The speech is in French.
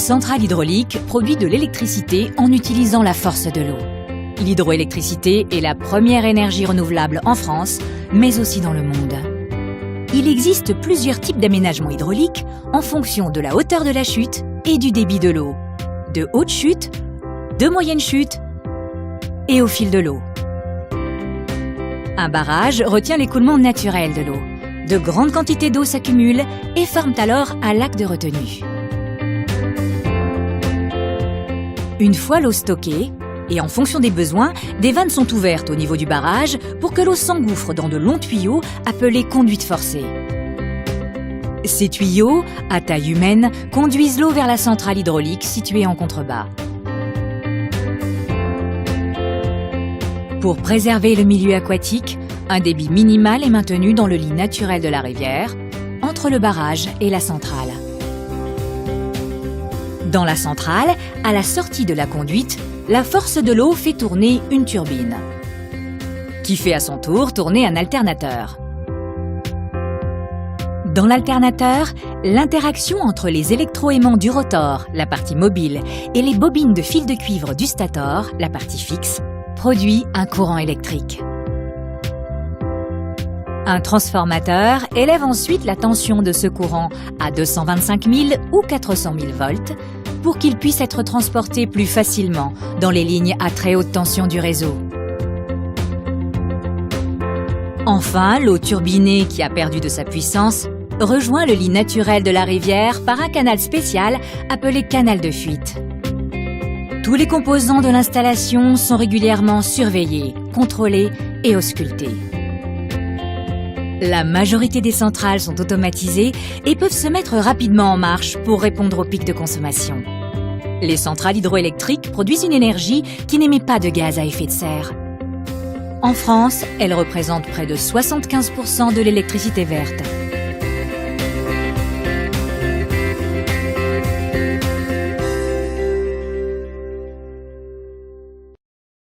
centrale hydraulique produit de l'électricité en utilisant la force de l'eau. L'hydroélectricité est la première énergie renouvelable en France, mais aussi dans le monde. Il existe plusieurs types d'aménagements hydrauliques en fonction de la hauteur de la chute et du débit de l'eau, de haute chute, de moyenne chute et au fil de l'eau. Un barrage retient l'écoulement naturel de l'eau. De grandes quantités d'eau s'accumulent et forment alors un lac de retenue. Une fois l'eau stockée, et en fonction des besoins, des vannes sont ouvertes au niveau du barrage pour que l'eau s'engouffre dans de longs tuyaux appelés conduites forcées. Ces tuyaux, à taille humaine, conduisent l'eau vers la centrale hydraulique située en contrebas. Pour préserver le milieu aquatique, un débit minimal est maintenu dans le lit naturel de la rivière, entre le barrage et la centrale. Dans la centrale, à la sortie de la conduite, la force de l'eau fait tourner une turbine, qui fait à son tour tourner un alternateur. Dans l'alternateur, l'interaction entre les électroaimants du rotor, la partie mobile, et les bobines de fil de cuivre du stator, la partie fixe, produit un courant électrique. Un transformateur élève ensuite la tension de ce courant à 225 000 ou 400 000 volts pour qu'il puisse être transporté plus facilement dans les lignes à très haute tension du réseau. Enfin, l'eau turbinée qui a perdu de sa puissance rejoint le lit naturel de la rivière par un canal spécial appelé canal de fuite. Tous les composants de l'installation sont régulièrement surveillés, contrôlés et auscultés. La majorité des centrales sont automatisées et peuvent se mettre rapidement en marche pour répondre aux pics de consommation. Les centrales hydroélectriques produisent une énergie qui n'émet pas de gaz à effet de serre. En France, elles représentent près de 75% de l'électricité verte.